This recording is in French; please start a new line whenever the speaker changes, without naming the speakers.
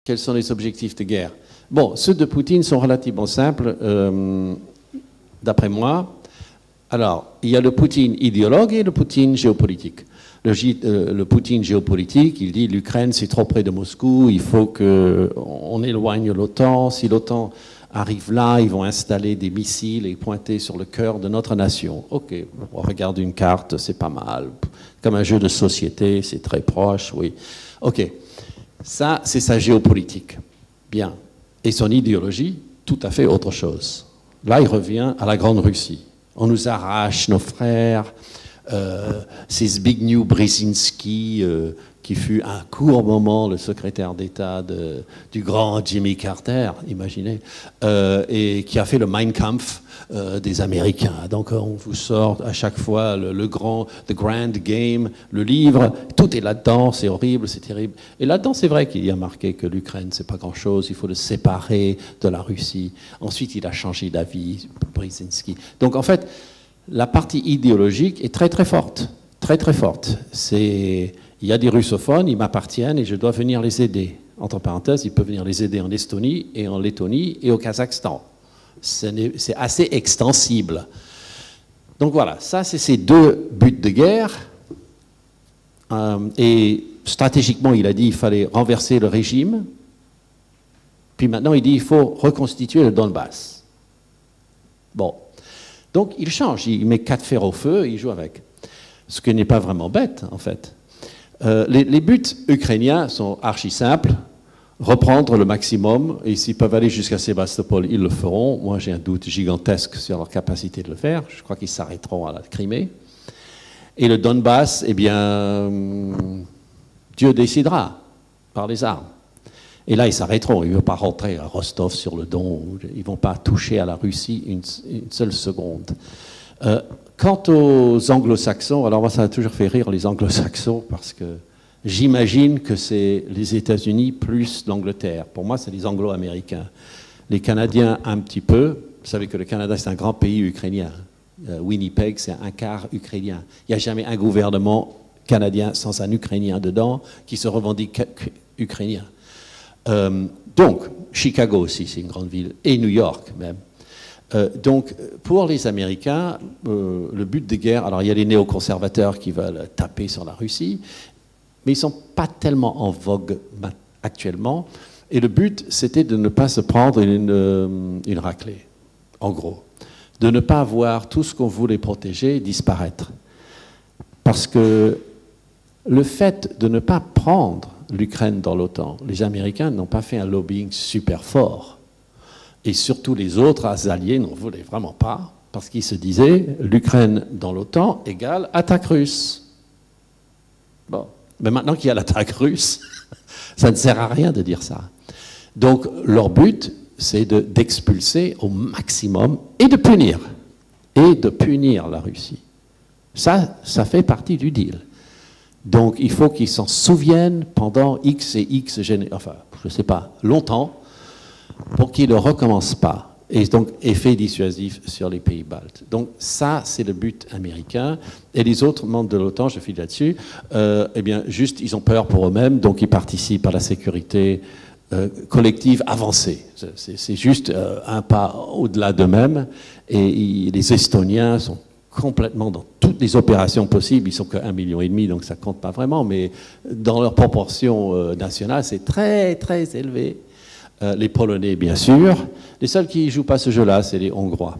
Quels sont les objectifs de guerre? Bon, ceux de Poutine sont relativement simples, d'après moi. Alors, il y a le Poutine idéologue et le Poutine géopolitique. Le Poutine géopolitique, il dit l'Ukraine c'est trop près de Moscou, il faut qu'on éloigne l'OTAN. Si l'OTAN arrive là, ils vont installer des missiles et pointer sur le cœur de notre nation. Ok, on regarde une carte, c'est pas mal. Comme un jeu de société, c'est très proche, oui. Ok, ça c'est sa géopolitique. Bien. Et son idéologie, tout à fait autre chose. Là, il revient à la Grande Russie. On nous arrache nos frères. C'est Zbigniew Brzezinski, qui fut un court moment le secrétaire d'État du grand Jimmy Carter, imaginez, et qui a fait le Mein Kampf des Américains. Donc on vous sort à chaque fois The Grand Game, le livre, tout est là-dedans, c'est horrible, c'est terrible. Et là-dedans, c'est vrai qu'il y a marqué que l'Ukraine, c'est pas grand-chose, il faut le séparer de la Russie. Ensuite, il a changé d'avis, Brzezinski. Donc en fait, la partie idéologique est très très forte, très très forte. Il y a des russophones, ils m'appartiennent et je dois venir les aider. Entre parenthèses, ils peuvent venir les aider en Estonie et en Lettonie et au Kazakhstan. C'est assez extensible. Donc voilà, ça c'est ces deux buts de guerre. Et stratégiquement, il a dit qu'il fallait renverser le régime. Puis maintenant, il dit qu'il faut reconstituer le Donbass. Bon. Donc il change, il met 4 fers au feu et il joue avec. Ce qui n'est pas vraiment bête, en fait. Les buts ukrainiens sont archi simples. Reprendre le maximum, et s'ils peuvent aller jusqu'à Sébastopol, ils le feront. Moi, j'ai un doute gigantesque sur leur capacité de le faire. Je crois qu'ils s'arrêteront à la Crimée. Et le Donbass, eh bien, Dieu décidera par les armes. Et là, ils s'arrêteront. Ils ne vont pas rentrer à Rostov-sur-le-Don. Ils ne vont pas toucher à la Russie une seule seconde. Quant aux anglo-saxons, alors moi, ça a toujours fait rire les anglo-saxons parce que j'imagine que c'est les États-Unis plus l'Angleterre. Pour moi, c'est les anglo-américains. Les Canadiens, un petit peu. Vous savez que le Canada, c'est un grand pays ukrainien. Winnipeg, c'est un quart ukrainien. Il n'y a jamais un gouvernement canadien sans un Ukrainien dedans qui se revendique ukrainien. Donc, Chicago aussi, c'est une grande ville, et New York même. Donc, pour les Américains, le but de guerre, alors il y a les néoconservateurs qui veulent taper sur la Russie, mais ils ne sont pas tellement en vogue actuellement. Et le but, c'était de ne pas se prendre une raclée, en gros. De ne pas voir tout ce qu'on voulait protéger disparaître. Parce que le fait de ne pas prendre l'Ukraine dans l'OTAN, les Américains n'ont pas fait un lobbying super fort. Et surtout les autres alliés n'en voulaient vraiment pas, parce qu'ils se disaient l'Ukraine dans l'OTAN égale attaque russe. Bon. Mais maintenant qu'il y a l'attaque russe, ça ne sert à rien de dire ça. Donc leur but, c'est d'expulser au maximum et de punir la Russie. Ça fait partie du deal. Donc il faut qu'ils s'en souviennent pendant X et X enfin, je ne sais pas, longtemps, pour qu'ils ne recommencent pas. Et donc, effet dissuasif sur les pays baltes. Donc ça, c'est le but américain. Et les autres membres de l'OTAN, je file là-dessus, eh bien, juste, ils ont peur pour eux-mêmes, donc ils participent à la sécurité collective avancée. C'est juste un pas au-delà d'eux-mêmes. Et les Estoniens sont complètement dans toutes les opérations possibles. Ils sont que 1,5 million, donc ça compte pas vraiment, mais dans leur proportion nationale, c'est très, très élevé. Les Polonais, bien sûr. Les seuls qui ne jouent pas ce jeu-là, c'est les Hongrois.